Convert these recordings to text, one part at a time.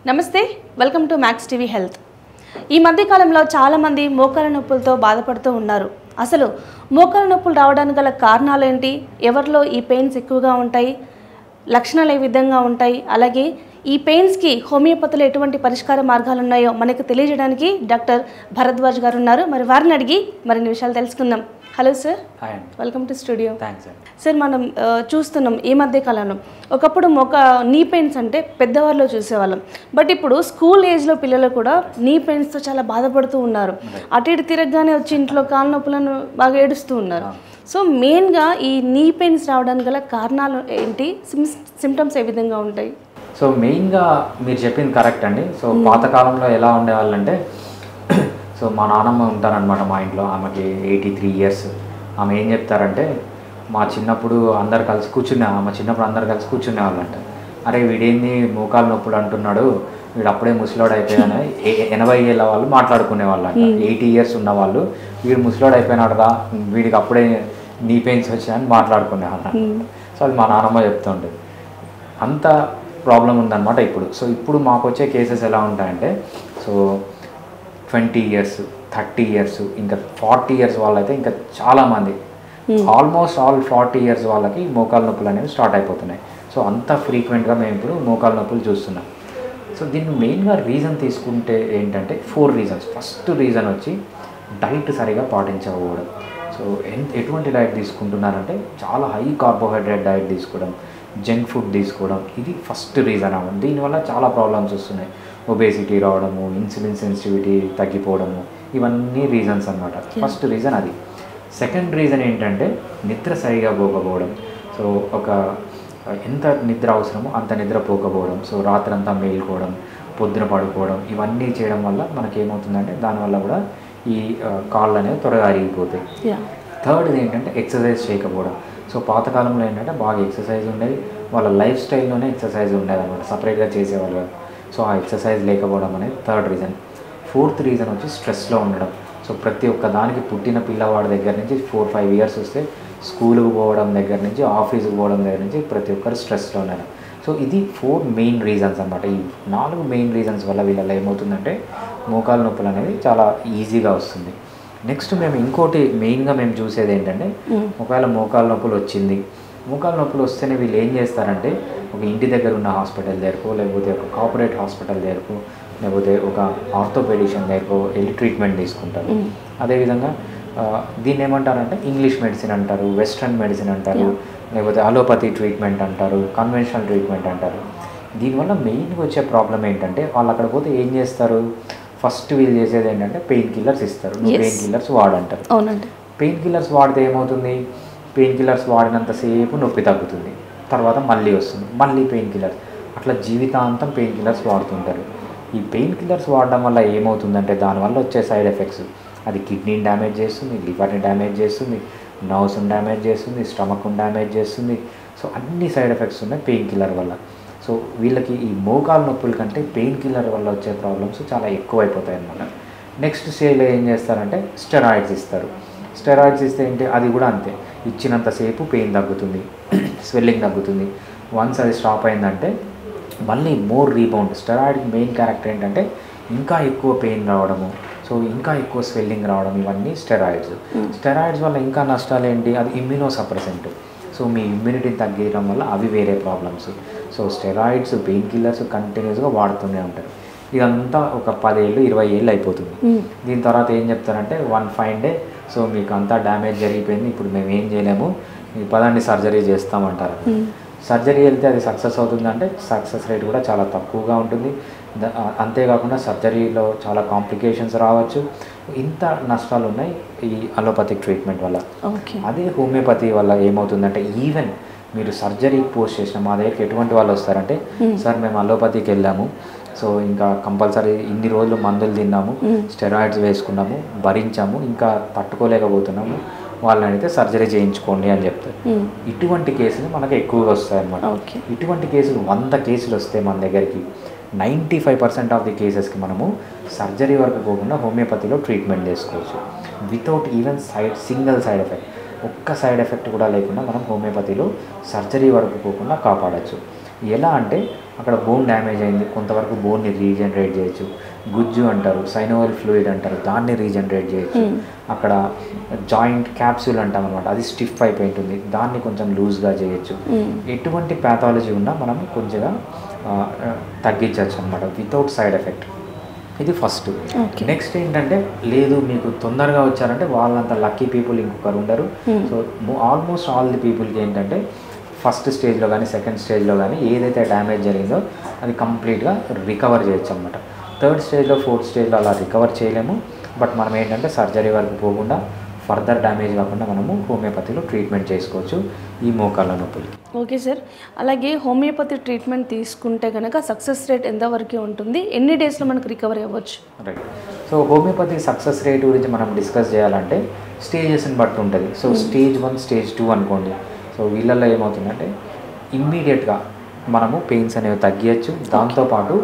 నమస్తే, welcome to max TV health. ఈ మధ్య కాలంలో చాలామంది మోకాల నొప్పులతో బాధపడుతూ ఉన్నారు. అసలు మోకాల నొప్పులు రావడానికి గల కారణాలు ఏంటి, ఎవరిలో ఈ పెయిన్స్ ఎక్కువగా ఉంటాయి, లక్షణాలు ఏ విధంగా ఉంటాయి, అలాగే ఈ పెయిన్స్కి హోమియోపతిలో ఎటువంటి పరిష్కార మార్గాలు ఉన్నాయో మనకు తెలియజేయడానికి డాక్టర్ భరద్వాజ్ గారు ఉన్నారు. మరి వారిని అడిగి మరిన్ని విషయాలు తెలుసుకుందాం. Hello sir, welcome to studio. Thanks అండి. సార్, మనం చూస్తున్నాం ఈ మధ్య కాలంలో ఒకప్పుడు నీ పెయిన్స్ అంటే పెద్దవారిలో చూసేవాళ్ళం, బట్ ఇప్పుడు స్కూల్ ఏజ్లో పిల్లలు కూడా నీ పెయిన్స్తో చాలా బాధపడుతూ ఉన్నారు. అటు ఇటు తిరగగానే వచ్చి ఇంట్లో కాళ్ళ నొప్పులను బాగా ఏడుస్తూ ఉన్నారు. సో మెయిన్గా ఈ నీ పెయిన్స్ రావడానికి గల కారణాలు ఏంటి, సిమ్టమ్స్ ఏ విధంగా ఉంటాయి? సో మెయిన్గా మీరు చెప్పింది కరెక్ట్ అండి. సో పాతకాలంలో ఎలా ఉండేవాళ్ళంటే, సో మా నాన్నమ్మ ఉంటారనమాట మా ఇంట్లో. ఆమెకి 83 years. ఆమె ఏం చెప్తారంటే, మా చిన్నప్పుడు అందరు కలిసి కూర్చునేవాళ్ళంట. అరే వీడేంది మోకాలు నొప్పులు అంటున్నాడు, వీడు అప్పుడే ముసలోడు అయిపోయాను. 80 ఏళ్ళ వాళ్ళు మాట్లాడుకునేవాళ్ళంట. 80 years ఉన్న వాళ్ళు, వీడు ముసలోడు అయిపోయినాడుగా, వీడికి అప్పుడే నీ పెయిన్స్ వచ్చాయని మాట్లాడుకునేవాళ్ళ. సో అది మా నాన్నమ్మ చెప్తుంటుంది. అంత ప్రాబ్లం ఉందన్నమాట ఇప్పుడు. సో ఇప్పుడు మాకు వచ్చే కేసెస్ ఎలా ఉంటాయంటే, సో 20 years, 30 years, ఇంకా 40 years వాళ్ళైతే ఇంకా చాలామంది, ఆల్మోస్ట్ ఆల్ 40 years వాళ్ళకి మోకాలు నొప్పులు అనేవి స్టార్ట్ అయిపోతున్నాయి. సో అంత ఫ్రీక్వెంట్గా మేము ఇప్పుడు మోకాలు నొప్పులు చూస్తున్నాం. సో దీన్ని మెయిన్గా రీజన్ తీసుకుంటే ఏంటంటే 4 reasons. ఫస్ట్ రీజన్ వచ్చి డైట్ సరిగా పాటించకపోవడం. సో ఎటువంటి డైట్ తీసుకుంటున్నారంటే, చాలా హై కార్బోహైడ్రేట్ డైట్ తీసుకోవడం, జంక్ ఫుడ్ తీసుకోవడం, ఇది ఫస్ట్ రీజన్ అవ్వడం. దీనివల్ల చాలా ప్రాబ్లమ్స్ వస్తున్నాయి. ఒబేసిటీ రావడము, ఇన్సులిన్ సెన్సిటివిటీ తగ్గిపోవడము, ఇవన్నీ రీజన్స్ అన్నమాట. ఫస్ట్ రీజన్ అది. సెకండ్ రీజన్ ఏంటంటే నిద్ర సరిగా పోకపోవడం. సో ఎంత నిద్ర అవసరమో అంత నిద్ర పోకపోవడం. సో రాత్రంతా మేలుకోవడం, పొద్దున పడుకోవడం, ఇవన్నీ చేయడం వల్ల మనకేమవుతుందంటే దానివల్ల కూడా ఈ కాళ్ళు అనేవి త్వరగా అరిగిపోతాయి. థర్డ్ ఏంటంటే ఎక్సర్సైజ్ చేయకపోవడం. సో పాతకాలంలో ఏంటంటే బాగా ఎక్సర్సైజ్ ఉండేది, వాళ్ళ లైఫ్ స్టైల్లోనే ఎక్సర్సైజ్ ఉండేది అనమాట, సపరేట్గా చేసేవాళ్ళు కాదు. సో ఆ ఎక్సర్సైజ్ లేకపోవడం అనేది థర్డ్ రీజన్. ఫోర్త్ రీజన్ వచ్చి స్ట్రెస్లో ఉండడం. సో ప్రతి ఒక్క దానికి పుట్టిన పిల్లవాడి దగ్గర నుంచి 4-5 years వస్తే స్కూల్కి పోవడం దగ్గర నుంచి, ఆఫీస్కి పోవడం దగ్గర నుంచి ప్రతి ఒక్కరు స్ట్రెస్లో ఉండడం. సో ఇది 4 మెయిన్ రీజన్స్ అనమాట. ఈ 4 మెయిన్ రీజన్స్ వల్ల వీళ్ళలో ఏమవుతుందంటే మోకాలు నొప్పులు అనేది చాలా ఈజీగా వస్తుంది. నెక్స్ట్ మేము ఇంకోటి మెయిన్గా మేము చూసేది ఏంటంటే, ఒకవేళ మోకాలు నొప్పులు వచ్చింది, మోకాలు నొప్పులు వస్తేనే వీళ్ళు ఏం చేస్తారంటే, ఒక ఇంటి దగ్గర ఉన్న హాస్పిటల్ దగ్గరకో, లేకపోతే ఒక కార్పొరేట్ హాస్పిటల్ దగ్గరకో, లేకపోతే ఒక ఆర్థోపెడిషన్ దగ్గరకో వెళ్ళి ట్రీట్మెంట్ తీసుకుంటారు. అదేవిధంగా దీన్ని ఏమంటారంటే ఇంగ్లీష్ మెడిసిన్ అంటారు, వెస్ట్రన్ మెడిసిన్ అంటారు, లేకపోతే అలోపతి ట్రీట్మెంట్ అంటారు, కన్వెన్షనల్ ట్రీట్మెంట్ అంటారు. దీనివల్ల మెయిన్గా వచ్చే ప్రాబ్లం ఏంటంటే, వాళ్ళు అక్కడ పోతే ఏం చేస్తారు, ఫస్ట్ వీళ్ళు చేసేది ఏంటంటే పెయిన్ కిల్లర్స్ ఇస్తారు. పెయిన్ కిల్లర్స్ వాడంటారు. పెయిన్ కిల్లర్స్ వాడితే ఏమవుతుంది, పెయిన్ కిల్లర్స్ వాడినంతసేపు నొప్పి తగ్గుతుంది, తర్వాత మళ్ళీ వస్తుంది, మళ్ళీ పెయిన్ కిల్లర్స్, అట్లా జీవితాంతం పెయిన్ కిల్లర్స్ వాడుతుంటారు. ఈ పెయిన్ కిల్లర్స్ వాడడం వల్ల ఏమవుతుందంటే, దానివల్ల వచ్చే సైడ్ ఎఫెక్ట్స్, అది కిడ్నీని డ్యామేజ్ చేస్తుంది, లివర్ని డ్యామేజ్ చేస్తుంది, నర్వ్స్ని డ్యామేజ్ చేస్తుంది, స్టమక్ని డ్యామేజ్ చేస్తుంది. సో అన్ని సైడ్ ఎఫెక్ట్స్ ఉన్నాయి పెయిన్ కిల్లర్ వల్ల. సో వీళ్ళకి ఈ మోకాలు నొప్పుల కంటే పెయిన్ కిల్లర్ వల్ల వచ్చే ప్రాబ్లమ్స్ చాలా ఎక్కువైపోతాయి అన్నమాట. నెక్స్ట్ స్టేజ్లో ఏం చేస్తారంటే స్టెరాయిడ్స్ ఇస్తారు. స్టెరాయిడ్స్ ఇస్తే ఏంటి, అది కూడా అంతే, ఇచ్చినంతసేపు పెయిన్ తగ్గుతుంది, స్వెల్లింగ్ తగ్గుతుంది. వన్స్ అది స్టాప్ అయిందంటే మళ్ళీ more rebound. Steroid main character ఏంటంటే ఇంకా ఎక్కువ పెయిన్ రావడము, సో ఇంకా ఎక్కువ స్వెల్లింగ్ రావడం, ఇవన్నీ స్టెరాయిడ్స్. స్టెరాయిడ్స్ వల్ల ఇంకా నష్టాలు ఏంటి, అది ఇమ్యూనో సప్రెసెంట్. సో మీ ఇమ్యూనిటీని తగ్గించడం వల్ల అవి వేరే problems. So steroids, pain killers కంటిన్యూస్గా వాడుతూనే ఉంటారు. ఇదంతా ఒక 10 ఏళ్ళు 20 ఏళ్ళు అయిపోతుంది. దీని తర్వాత ఏం చెప్తారంటే, వన్ ఫైన్ డే సో మీకు అంతా డ్యామేజ్ జరిగిపోయింది, ఇప్పుడు మేము ఏం చేయలేము, మీ పదాన్ని సర్జరీ చేస్తామంటారు. సర్జరీ వెళ్తే అది సక్సెస్ అవుతుందంటే సక్సెస్ రేట్ కూడా చాలా తక్కువగా ఉంటుంది. అంతేకాకుండా సర్జరీలో చాలా కాంప్లికేషన్స్ రావచ్చు. ఇంత నష్టాలు ఉన్నాయి ఈ అలోపతిక్ ట్రీట్మెంట్ వల్ల. అదే హోమియోపతి వల్ల ఏమవుతుందంటే, ఈవెన్ మీరు సర్జరీ పోస్ట్ చేసిన మా దగ్గరికి ఎటువంటి వాళ్ళు వస్తారంటే, సార్ మేము అలోపతికి వెళ్ళాము, సో ఇంకా కంపల్సరీ ఇన్ని రోజులు మందులు తిన్నాము, స్టెరాయిడ్స్ వేసుకున్నాము, భరించాము, ఇంకా తట్టుకోలేకపోతున్నాము, వాళ్ళని అయితే సర్జరీ చేయించుకోండి అని చెప్తారు. ఇటువంటి కేసులు మనకు ఎక్కువగా వస్తాయి అన్నమాట. ఇటువంటి కేసులు 100 కేసులు వస్తే మన దగ్గరికి 95% ఆఫ్ ది కేసెస్కి మనము సర్జరీ వరకు పోకుండా హోమియోపతిలో ట్రీట్మెంట్ చేసుకోవచ్చు, without even single side effect. ఒక్క సైడ్ ఎఫెక్ట్ కూడా లేకుండా మనం హోమియోపతిలో సర్జరీ వరకు పోకుండా కాపాడచ్చు. ఎలా అంటే అక్కడ బోన్ డ్యామేజ్ అయింది, కొంతవరకు బోన్ని రీజనరేట్ చేయొచ్చు. గుజ్జు అంటారు, సైనోవల్ ఫ్లూయిడ్ అంటారు, దాన్ని రీజనరేట్ చేయొచ్చు. అక్కడ జాయింట్ క్యాప్సూల్ అంటాం అనమాట, అది స్టిఫ్ అయిపోయి ఉంటుంది, దాన్ని కొంచెం లూజ్గా చేయొచ్చు. ఎటువంటి ప్యాథాలజీ ఉన్నా మనం కొంచెంగా తగ్గించవచ్చు అనమాట వితౌట్ సైడ్ ఎఫెక్ట్. ఇది ఫస్ట్. నెక్స్ట్ ఏంటంటే లేదు మీకు తొందరగా వచ్చారంటే వాళ్ళంత లక్కీ పీపుల్ ఇంకొకరు ఉండరు. సో ఆల్మోస్ట్ ఆల్ ది పీపుల్కి ఏంటంటే ఫస్ట్ స్టేజ్లో కానీ సెకండ్ స్టేజ్లో కానీ ఏదైతే డ్యామేజ్ జరిగిందో అది కంప్లీట్గా రికవర్ చేయొచ్చు అనమాట. థర్డ్ స్టేజ్లో ఫోర్త్ స్టేజ్లో అలా రికవర్ చేయలేము. బట్ మనం ఏంటంటే సర్జరీ వరకు పోకుండా ఫర్దర్ డ్యామేజ్ కాకుండా మనము హోమియోపతిలో ట్రీట్మెంట్ చేసుకోవచ్చు ఈ మోకాళ్ళ నొప్పులకి. ఓకే సార్, అలాగే హోమియోపతి ట్రీట్మెంట్ తీసుకుంటే కనుక సక్సెస్ రేట్ ఎంతవరకు ఉంటుంది, ఎన్ని డేస్లో మనకు రికవరీ అవ్వచ్చు? Right. So homeopathy success rate గురించి మనం డిస్కస్ చేయాలంటే స్టేజెస్ని బట్టి ఉంటుంది. సో స్టేజ్ 1 స్టేజ్ 2 అనుకోండి. సో వీళ్ళల్లో ఏమవుతుందంటే ఇమ్మీడియట్గా మనము పెయిన్స్ అనేవి తగ్గించచ్చు. దాంతోపాటు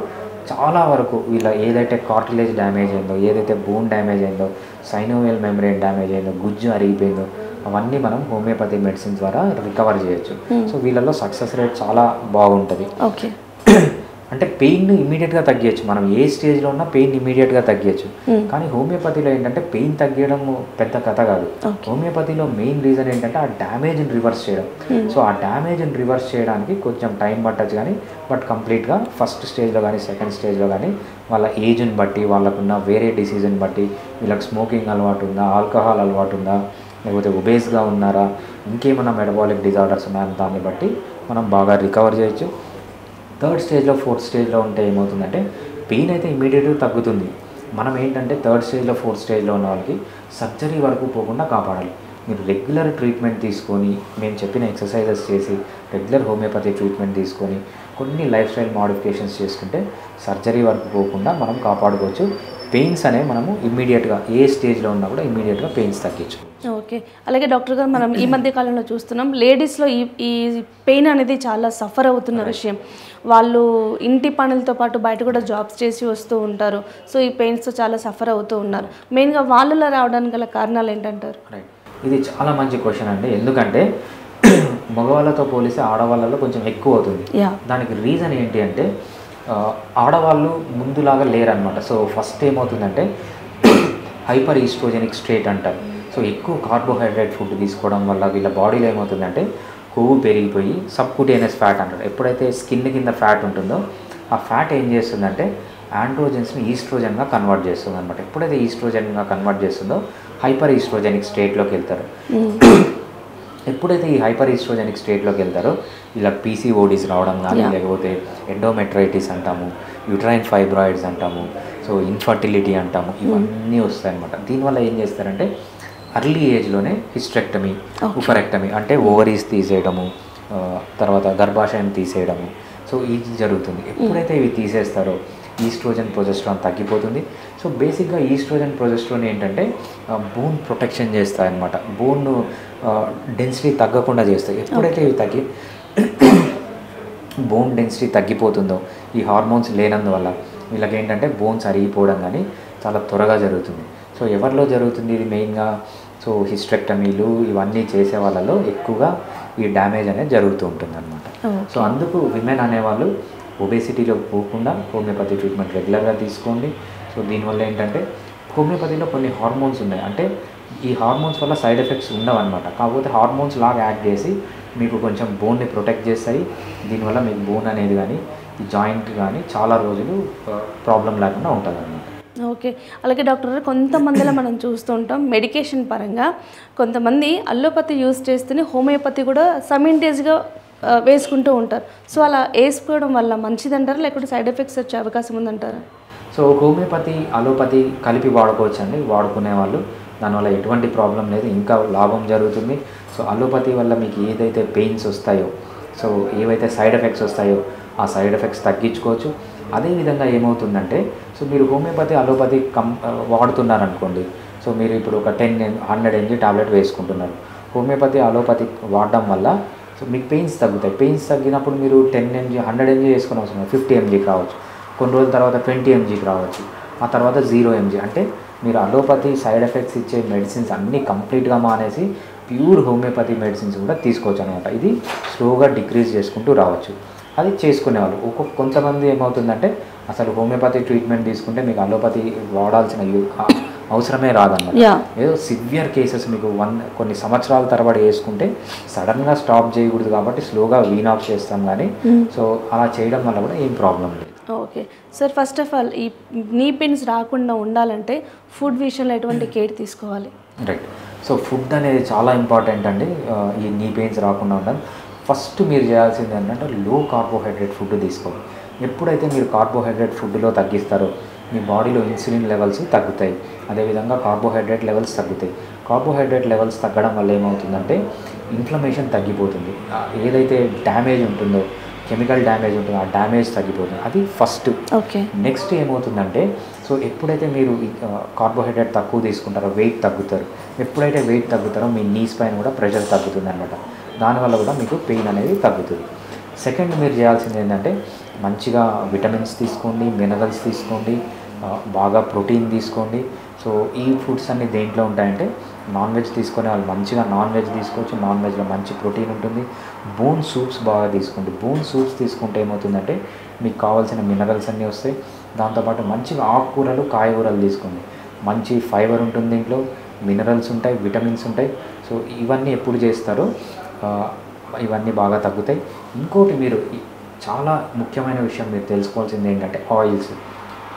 చాలా వరకు వీళ్ళ ఏదైతే కార్టిలేజ్ డ్యామేజ్ అయిందో, ఏదైతే బోన్ డ్యామేజ్ అయిందో, సైనోవియల్ మెమ్బ్రేన్ డ్యామేజ్ అయిందో, గుజ్జు అరిగిపోయిందో, అవన్నీ మనం హోమియోపతి మెడిసిన్ ద్వారా రికవర్ చేయొచ్చు. సో వీళ్ళలో సక్సెస్ రేట్ చాలా బాగుంటుంది. ఓకే. అంటే పెయిన్ ఇమీడియట్గా తగ్గించచ్చు, మనం ఏ స్టేజ్లో ఉన్నా పెయిన్ ఇమీడియట్గా తగ్గించచ్చు. కానీ హోమియోపతిలో ఏంటంటే పెయిన్ తగ్గడం పెద్ద కథ కాదు. హోమియోపతిలో మెయిన్ రీజన్ ఏంటంటే ఆ డ్యామేజ్ని రివర్స్ చేయడం. సో ఆ డ్యామేజ్ని రివర్స్ చేయడానికి కొంచెం టైం పట్టచ్చు, కానీ బట్ కంప్లీట్గా ఫస్ట్ స్టేజ్లో కానీ సెకండ్ స్టేజ్లో కానీ వాళ్ళ ఏజ్ని బట్టి, వాళ్ళకున్న వేరే డిసీజ్ని బట్టి, వీళ్ళకి స్మోకింగ్ అలవాటు ఉందా, ఆల్కహాల్ అలవాటు ఉందా, లేకపోతే ఒబేస్గా ఉన్నారా, ఇంకేమైనా మెటబాలిక్ డిజార్డర్స్ ఉన్నాయని దాన్ని బట్టి మనం బాగా రికవర్ చేయొచ్చు. థర్డ్ స్టేజ్లో ఫోర్త్ స్టేజ్లో ఉంటే ఏమవుతుందంటే పెయిన్ అయితే ఇమీడియట్గా తగ్గుతుంది. మనం ఏంటంటే థర్డ్ స్టేజ్లో ఫోర్త్ స్టేజ్లో ఉన్న వాళ్ళకి సర్జరీ వరకు పోకుండా కాపాడాలి. మీరు రెగ్యులర్ ట్రీట్మెంట్ తీసుకొని, మేము చెప్పిన ఎక్సర్సైజెస్ చేసి, రెగ్యులర్ హోమియోపతి ట్రీట్మెంట్ తీసుకొని, కొన్ని లైఫ్ స్టైల్ మోడిఫికేషన్స్ చేసుకుంటే సర్జరీ వరకు పోకుండా మనం కాపాడుకోవచ్చు. పెయిన్స్ అనేవి మనము ఇమ్మీడియట్గా ఏ స్టేజ్లో ఉన్నా కూడా ఇమ్మీడియట్గా పెయిన్స్ తగ్గించు. ఓకే. అలాగే డాక్టర్ గారు, మనం ఈ మధ్య కాలంలో చూస్తున్నాం లేడీస్లో ఈ పెయిన్ అనేది చాలా సఫర్ అవుతున్న విషయం. వాళ్ళు ఇంటి పనులతో పాటు బయట కూడా జాబ్స్ చేసి వస్తూ ఉంటారు. సో ఈ పెయిన్స్తో చాలా సఫర్ అవుతూ ఉన్నారు. మెయిన్గా వాళ్ళలో రావడానికి గల కారణాలు ఏంటంటారు? రైట్, ఇది చాలా మంచి క్వశ్చన్ అండి. ఎందుకంటే మగవాళ్ళతో పోలిస్తే ఆడవాళ్ళలో కొంచెం ఎక్కువ అవుతుంది. దానికి రీజన్ ఏంటి అంటే ఆడవాళ్ళు ముందులాగా లేరనమాట. సో ఫస్ట్ ఏమవుతుందంటే హైపర్ ఈస్ట్రోజెనిక్ స్టేట్ అంటారు. సో ఎక్కువ కార్బోహైడ్రేట్ ఫుడ్ తీసుకోవడం వల్ల వీళ్ళ బాడీలో ఏమవుతుందంటే కొవ్వు పెరిగిపోయి సబ్క్యూటేనియస్ ఫ్యాట్ అంటారు. ఎప్పుడైతే స్కిన్ కింద ఫ్యాట్ ఉంటుందో ఆ ఫ్యాట్ ఏం చేస్తుందంటే ఆండ్రోజెన్స్ని ఈస్ట్రోజన్గా కన్వర్ట్ చేస్తుంది అనమాట. ఎప్పుడైతే ఈస్ట్రోజన్గా కన్వర్ట్ చేస్తుందో హైపర్ ఈస్ట్రోజెనిక్ స్టేట్లోకి వెళ్తారు. ఎప్పుడైతే ఈ హైపర్ ఈస్ట్రోజెనిక్ స్టేట్లోకి వెళ్తారో ఇలా పీసీఓడీస్ రావడం కానీ, లేకపోతే ఎండోమెట్రైటిస్ అంటాము, యూట్రైన్ ఫైబ్రాయిడ్స్ అంటాము, సో ఇన్ఫర్టిలిటీ అంటాము, ఇవన్నీ వస్తాయి అనమాట. దీనివల్ల ఏం చేస్తారంటే అర్లీ ఏజ్లోనే హిస్టెక్టమీ, ఉఫరెక్టమీ అంటే ఓవరీస్ తీసేయడము, తర్వాత గర్భాశయం తీసేయడము, సో ఇది జరుగుతుంది. ఎప్పుడైతే ఇవి తీసేస్తారో ఈస్ట్రోజన్ ప్రొజెస్ట్రాన్ తగ్గిపోతుంది. సో బేసిక్గా ఈస్ట్రోజన్ ప్రొజెస్ట్రాన్ ఏంటంటే బోన్ ప్రొటెక్షన్ చేస్తాయన్నమాట, బోన్ డెన్సిటీ తగ్గకుండా చేస్తాయి. ఎప్పుడైతే ఇవి తగ్గి బోన్ డెన్సిటీ తగ్గిపోతుందో ఈ హార్మోన్స్ లేనందువల్ల వీళ్ళకి ఏంటంటే బోన్స్ అరిగిపోవడం కానీ చాలా త్వరగా జరుగుతుంది. సో ఎవరిలో జరుగుతుంది ఇది మెయిన్గా? సో హిస్టెక్టమీలు ఇవన్నీ చేసే వాళ్ళలో ఎక్కువగా ఈ డ్యామేజ్ అనేది జరుగుతూ ఉంటుంది అనమాట. సో అందుకు విమెన్ అనేవాళ్ళు ఒబేసిటీలో పోకుండా హోమియోపతి ట్రీట్మెంట్ రెగ్యులర్గా తీసుకోండి. సో దీనివల్ల ఏంటంటే హోమియోపతిలో కొన్ని హార్మోన్స్ ఉన్నాయి, అంటే ఈ హార్మోన్స్ వల్ల సైడ్ ఎఫెక్ట్స్ ఉండవన్నమాట. కాకపోతే హార్మోన్స్ లాగా యాక్ట్ చేసి మీకు కొంచెం బోన్ని ప్రొటెక్ట్ చేస్తాయి. దీనివల్ల మీకు బోన్ అనేది కానీ ఈ జాయింట్ కానీ చాలా రోజులు ప్రాబ్లం లేకుండా ఉంటుంది అన్నమాట. ఓకే. అలాగే డాక్టర్ గారు, కొంతమందిలో మనం చూస్తూ ఉంటాం మెడికేషన్ పరంగా కొంతమంది అల్లోపతి యూజ్ చేస్తూనే హోమియోపతి కూడా సైమల్టేనియస్గా వేసుకుంటూ ఉంటారు. సో అలా వేసుకోవడం వల్ల మంచిదంటారా, లేకపోతే సైడ్ ఎఫెక్ట్స్ వచ్చే అవకాశం ఉందంటారా? సో హోమియోపతి అలోపతి కలిపి వాడుకోవచ్చండి, వాడుకునే వాళ్ళు. దానివల్ల ఎటువంటి ప్రాబ్లం లేదు, ఇంకా లాభం జరుగుతుంది. సో అలోపతి వల్ల మీకు ఏదైతే పెయిన్స్ వస్తాయో, సో ఏవైతే సైడ్ ఎఫెక్ట్స్ వస్తాయో ఆ సైడ్ ఎఫెక్ట్స్ తగ్గించుకోవచ్చు. అదేవిధంగా ఏమవుతుందంటే సో మీరు హోమియోపతి అలోపతి వాడుతున్నారనుకోండి, సో మీరు ఇప్పుడు ఒక 100 mg టాబ్లెట్ వేసుకుంటున్నారు. హోమియోపతి అలోపతి వాడడం వల్ల సో మీకు పెయిన్స్ తగ్గుతాయి. పెయిన్స్ తగ్గినప్పుడు మీరు 10 mg 100 mg వేసుకుని అవసరం 50 mgకి రావచ్చు, కొన్ని రోజుల తర్వాత 20 mgకి రావచ్చు, ఆ తర్వాత 0 mg. అంటే మీరు అలోపతి సైడ్ ఎఫెక్ట్స్ ఇచ్చే మెడిసిన్స్ అన్నీ కంప్లీట్గా మానేసి ప్యూర్ హోమియోపతి మెడిసిన్స్ కూడా తీసుకోవచ్చు అనమాట. ఇది స్లోగా డిక్రీజ్ చేసుకుంటూ రావచ్చు. అది చేసుకునేవాళ్ళు. కొంతమంది ఏమవుతుందంటే అసలు హోమియోపతి ట్రీట్మెంట్ తీసుకుంటే మీకు అలోపతి వాడాల్సిన అవసరమే రాదన్నమాట. ఏదో సివియర్ కేసెస్ మీకు కొన్ని సంవత్సరాల తరబడి వేసుకుంటే సడన్గా స్టాప్ చేయకూడదు కాబట్టి స్లోగా వీన్ ఆఫ్ చేస్తాం కానీ సో అలా చేయడం వల్ల కూడా ఏం ప్రాబ్లం లేదు. Okay sir, first of all ఈ నీ పెయిన్స్ రాకుండా ఉండాలంటే ఫుడ్ విషయంలో ఎటువంటి కేర్ తీసుకోవాలి? రైట్. సో ఫుడ్ అనేది చాలా ఇంపార్టెంట్ అండి. ఈ నీ పెయిన్స్ రాకుండా ఉండాలి. ఫస్ట్ మీరు చేయాల్సింది ఏంటంటే లో కార్బోహైడ్రేట్ ఫుడ్ తీసుకోవాలి. ఎప్పుడైతే మీరు కార్బోహైడ్రేట్ ఫుడ్లో తగ్గిస్తారో మీ బాడీలో ఇన్సులిన్ లెవెల్స్ తగ్గుతాయి, అదేవిధంగా కార్బోహైడ్రేట్ లెవెల్స్ తగ్గుతాయి. కార్బోహైడ్రేట్ లెవెల్స్ తగ్గడం వల్ల ఏమవుతుందంటే ఇన్ఫ్లమేషన్ తగ్గిపోతుంది. ఏదైతే డ్యామేజ్ ఉంటుందో కెమికల్ డ్యామేజ్ ఉంటుందో ఆ డ్యామేజ్ తగ్గిపోతుంది. అది ఫస్ట్. ఓకే. నెక్స్ట్ ఏమవుతుందంటే సో ఎప్పుడైతే మీరు కార్బోహైడ్రేట్ తక్కువ తీసుకుంటారో వెయిట్ తగ్గుతారు. ఎప్పుడైతే వెయిట్ తగ్గుతారో మీ నీస్ పైన కూడా ప్రెషర్ తగ్గుతుంది అనమాట. దానివల్ల కూడా మీకు పెయిన్ అనేది తగ్గుతుంది. సెకండ్ మీరు చేయాల్సింది ఏంటంటే మంచిగా విటమిన్స్ తీసుకోండి, మినరల్స్ తీసుకోండి, బాగా ప్రోటీన్ తీసుకోండి. సో ఈ ఫుడ్స్ అన్నీ దేంట్లో ఉంటాయంటే నాన్ వెజ్ తీసుకునే వాళ్ళు మంచిగా నాన్ వెజ్ తీసుకోవచ్చు. నాన్ వెజ్లో మంచి ప్రోటీన్ ఉంటుంది. బోన్ సూప్స్ బాగా తీసుకోండి. బోన్ సూప్స్ తీసుకుంటే ఏమవుతుందంటే మీకు కావాల్సిన మినరల్స్ అన్నీ వస్తాయి. దాంతోపాటు మంచిగా ఆకుకూరలు కాయగూరలు తీసుకోండి. మంచి ఫైబర్ ఉంటుంది, దీంట్లో మినరల్స్ ఉంటాయి, విటమిన్స్ ఉంటాయి. సో ఇవన్నీ ఎప్పుడు చేస్తారో ఇవన్నీ బాగా తగ్గుతాయి. ఇంకోటి మీరు చాలా ముఖ్యమైన విషయం మీరు తెలుసుకోవాల్సింది ఏంటంటే ఆయిల్స్.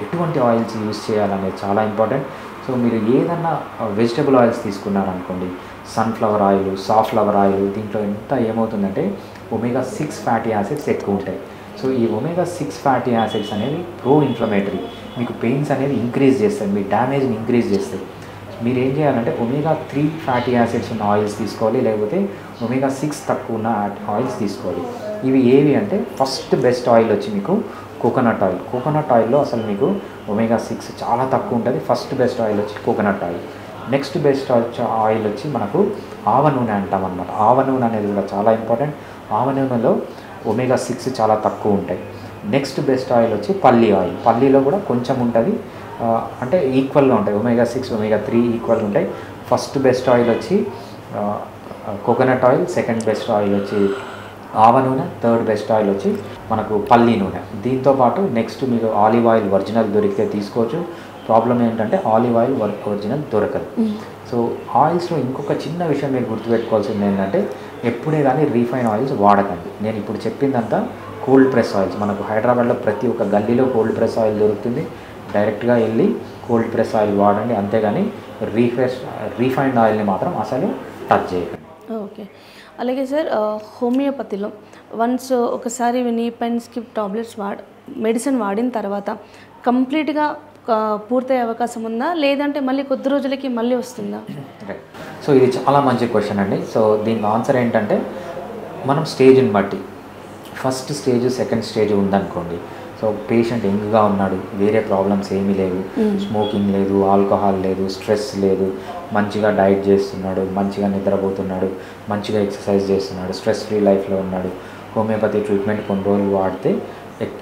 ఎటువంటి ఆయిల్స్ యూజ్ చేయాలనేది చాలా ఇంపార్టెంట్. సో మీరు ఏదన్నా వెజిటబుల్ ఆయిల్స్ తీసుకున్నారనుకోండి, సన్ఫ్లవర్ ఆయిల్, సాఫ్లవర్ ఆయిల్, దీంట్లో ఎంత ఏమవుతుందంటే omega-6 ఫ్యాటీ యాసిడ్స్ ఎక్కువ ఉంటాయి. సో ఈ omega-6 ఫ్యాటీ యాసిడ్స్ అనేవి ప్రో ఇన్ఫ్లమేటరీ, మీకు పెయిన్స్ అనేది ఇంక్రీజ్ చేస్తాయి, మీ డ్యామేజ్ని ఇంక్రీజ్ చేస్తాయి. మీరు ఏం చేయాలంటే omega-3 ఫ్యాటీ యాసిడ్స్ ఉన్న ఆయిల్స్ తీసుకోవాలి, లేకపోతే omega-6 తక్కువ ఉన్న ఆయిల్స్ తీసుకోవాలి. ఇవి ఏవి అంటే ఫస్ట్ బెస్ట్ ఆయిల్ వచ్చి మీకు కోకోనట్ ఆయిల్. కోకోనట్ ఆయిల్లో అసలు మీకు omega-6 చాలా తక్కువ ఉంటుంది. ఫస్ట్ బెస్ట్ ఆయిల్ వచ్చి coconut oil. Next best oil వచ్చి మనకు ఆవ నూనె అంటాం అన్నమాట. ఆవ నూనె అనేది కూడా చాలా ఇంపార్టెంట్. ఆవ నూనెలో omega-6 చాలా తక్కువ ఉంటాయి. నెక్స్ట్ బెస్ట్ ఆయిల్ వచ్చి పల్లి ఆయిల్. పల్లీలో కూడా కొంచెం ఉంటుంది, అంటే ఈక్వల్గా ఉంటాయి. omega-6 omega-3 ఈక్వల్ ఉంటాయి. ఫస్ట్ బెస్ట్ ఆయిల్ వచ్చి coconut oil, second best oil వచ్చి ఆవ నూనె, థర్డ్ బెస్ట్ ఆయిల్ వచ్చి మనకు పల్లి నూనె. దీంతోపాటు నెక్స్ట్ మీకు ఆలివ్ ఆయిల్ ఒరిజినల్ దొరికితే తీసుకోవచ్చు. ప్రాబ్లం ఏంటంటే ఆలివ్ ఆయిల్ ఒరిజినల్ దొరకదు. సో ఆయిల్స్లో ఇంకొక చిన్న విషయం మీరు గుర్తుపెట్టుకోవాల్సింది ఏంటంటే ఎప్పుడే కానీ రీఫైన్ ఆయిల్స్ వాడకండి. నేను ఇప్పుడు చెప్పిందంతా కోల్డ్ ప్రెస్ ఆయిల్స్. మనకు హైదరాబాద్లో ప్రతి ఒక్క గల్లీలో కోల్డ్ ప్రెస్ ఆయిల్ దొరుకుతుంది. డైరెక్ట్గా వెళ్ళి కోల్డ్ ప్రెస్ ఆయిల్ వాడండి, అంతేగాని రీఫైన్డ్ ఆయిల్ని మాత్రం అసలు టచ్ చేయకండి. ఓకే. అలాగే సార్, హోమియోపతిలో వన్స్ ఒకసారి నీ పెయిన్స్కి టాబ్లెట్స్ మెడిసిన్ వాడిన తర్వాత కంప్లీట్గా పూర్తయ్యే అవకాశం ఉందా, లేదంటే మళ్ళీ కొద్ది రోజులకి మళ్ళీ వస్తుందా? సో ఇది చాలా మంచి క్వశ్చన్ అండి. సో దీనికి ఆన్సర్ ఏంటంటే మనం స్టేజ్ని బట్టి, ఫస్ట్ స్టేజ్ సెకండ్ స్టేజ్ ఉందనుకోండి, సో పేషెంట్ యంగ్గా ఉన్నాడు, వేరే ప్రాబ్లమ్స్ ఏమీ లేవు, స్మోకింగ్ లేదు, ఆల్కహాల్ లేదు, స్ట్రెస్ లేదు, మంచిగా డైట్ చేస్తున్నాడు, మంచిగా నిద్రపోతున్నాడు, మంచిగా ఎక్సర్సైజ్ చేస్తున్నాడు, స్ట్రెస్ ఫ్రీ లైఫ్లో ఉన్నాడు, హోమియోపతి ట్రీట్మెంట్ కొన్ని రోజులు వాడితే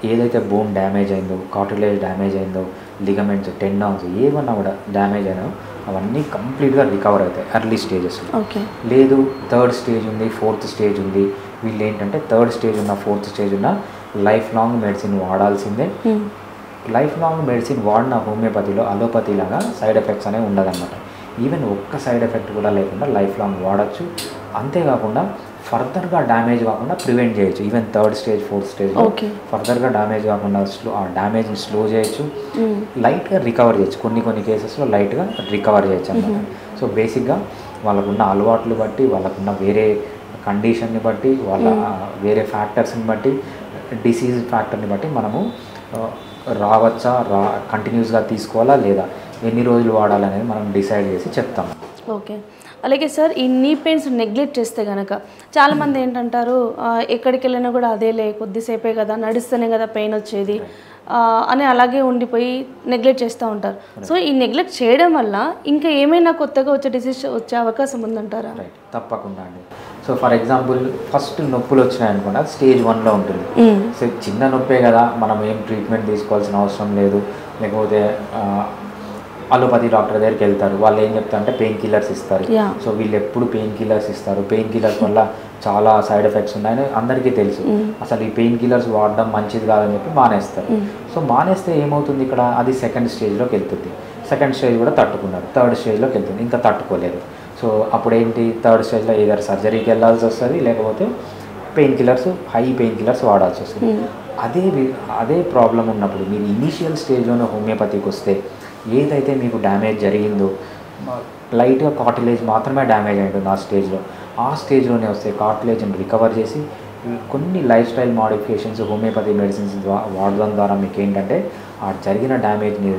ఏదైతే బోన్ డ్యామేజ్ అయిందో, కార్టిలేజ్ డ్యామేజ్ అయిందో, లిగమెంట్స్, టెండాన్స్ ఏమన్నా కూడా డ్యామేజ్ అయినా అవన్నీ కంప్లీట్గా రికవర్ అవుతాయి ఎర్లీ స్టేజెస్లో. లేదు థర్డ్ స్టేజ్ ఉంది, ఫోర్త్ స్టేజ్ ఉంది, వీళ్ళు ఏంటంటే థర్డ్ స్టేజ్ ఉన్న, ఫోర్త్ స్టేజ్ ఉన్న లైఫ్ లాంగ్ మెడిసిన్ వాడాల్సిందే. లైఫ్ లాంగ్ మెడిసిన్ వాడిన హోమియోపతిలో అలోపతి లాగా సైడ్ ఎఫెక్ట్స్ అనేవి ఉండదన్నమాట. ఈవెన్ ఒక్క సైడ్ ఎఫెక్ట్ కూడా లేకుండా లైఫ్ లాంగ్ వాడచ్చు. అంతేకాకుండా ఫర్దర్గా డ్యామేజ్ కాకుండా ప్రివెంట్ చేయొచ్చు. ఈవెన్ థర్డ్ స్టేజ్, ఫోర్త్ స్టేజ్లో ఫర్దర్గా డ్యామేజ్ కాకుండా ఆ డ్యామేజ్ని స్లో చేయొచ్చు, లైట్గా రికవర్ చేయొచ్చు. కొన్ని కేసెస్లో లైట్గా రికవర్ చేయొచ్చు అన్నమాట. సో బేసిక్గా వాళ్ళకున్న అలవాట్లు బట్టి, వాళ్ళకున్న వేరే కండిషన్ని బట్టి, వాళ్ళ వేరే ఫ్యాక్టర్స్ని బట్టి, డిసీజ్ ఫ్యాక్టర్ని బట్టి మనము రావచ్చా, కంటిన్యూస్గా తీసుకోవాలా లేదా, ఎన్ని రోజులు వాడాలనేది మనం డిసైడ్ చేసి చెప్తాము. ఓకే. అలాగే సార్, ఈ నీ పెయిన్స్ నెగ్లెక్ట్ చేస్తే కనుక చాలామంది ఏంటంటారు, ఎక్కడికి వెళ్ళినా కూడా అదేలే, కొద్దిసేపే కదా, నడుస్తేనే కదా పెయిన్ వచ్చేది అని అలాగే ఉండిపోయి నెగ్లెక్ట్ చేస్తూ ఉంటారు. సో ఈ నెగ్లెక్ట్ చేయడం వల్ల ఇంకా ఏమైనా కొత్తగా వచ్చే డిసీజ్ వచ్చే అవకాశం ఉందంటారా? రైట్, తప్పకుండా అండి. సో ఫర్ ఎగ్జాంపుల్ ఫస్ట్ నొప్పులు వచ్చినాయి అనుకోండి, అది స్టేజ్ 1లో ఉంటుంది. సో చిన్న నొప్పే కదా, మనం ఏం ట్రీట్మెంట్ తీసుకోవాల్సిన అవసరం లేదు, లేకపోతే అలోపతి డాక్టర్ దగ్గరికి వెళ్తారు. వాళ్ళు ఏం చెప్తారంటే పెయిన్ కిల్లర్స్ ఇస్తారు. Yeah. సో వీళ్ళు ఎప్పుడు పెయిన్ కిల్లర్స్ ఇస్తారు. పెయిన్ కిల్లర్స్ వల్ల చాలా సైడ్ ఎఫెక్ట్స్ ఉన్నాయని అందరికీ తెలుసు. అసలు ఈ పెయిన్ కిల్లర్స్ వాడడం మంచిది కాదని చెప్పి మానేస్తారు. సో మానేస్తే ఏమవుతుంది ఇక్కడ, అది సెకండ్ స్టేజ్లోకి వెళ్తుంది. సెకండ్ స్టేజ్ కూడా తట్టుకున్నారు, థర్డ్ స్టేజ్లోకి వెళ్తుంది, ఇంకా తట్టుకోలేదు. సో అప్పుడు ఏంటి, థర్డ్ స్టేజ్లో ఏదైనా సర్జరీకి వెళ్ళాల్సి వస్తుంది, లేకపోతే pain killers, high pain killers వాడాల్సి వస్తుంది. అదే ప్రాబ్లం ఉన్నప్పుడు మీరు ఇనీషియల్ స్టేజ్లోనే హోమియోపతికి వస్తే ఏదైతే మీకు డ్యామేజ్ జరిగిందో, లైట్గా కార్టిలేజ్ మాత్రమే డ్యామేజ్ అయి ఉంటుంది ఆ స్టేజ్లోనే వస్తే కార్టిలేజ్ని రికవర్ చేసి కొన్ని life style modifications homeopathy medicines వాడడం ద్వారా మీకు ఏంటంటే ఆ జరిగిన డ్యామేజ్ని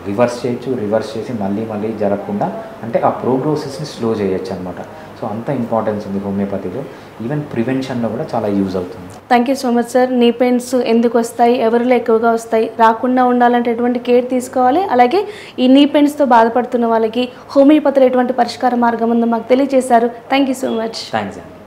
రివర్స్ చేసి మళ్ళీ జరగకుండా అంటే ఆ ప్రోగ్రోసిస్ని స్లో చేయొచ్చు అనమాట. సో అంత ఇంపార్టెన్స్ ఉంది హోమియోపతిలో. ఈవెన్ ప్రివెన్షన్లో కూడా చాలా యూజ్ అవుతుంది. Thank you so much sir. నీ పెయిన్స్ ఎందుకు వస్తాయి, ఎవరిలో ఎక్కువగా వస్తాయి, రాకుండా ఉండాలంటే ఎటువంటి కేర్ తీసుకోవాలి, అలాగే ఈ నీ పెయిన్స్తో బాధపడుతున్న వాళ్ళకి హోమియోపతిలో ఎటువంటి పరిష్కార మార్గం ఉందో మాకు తెలియజేశారు. Thank you so much. Thanks అండి.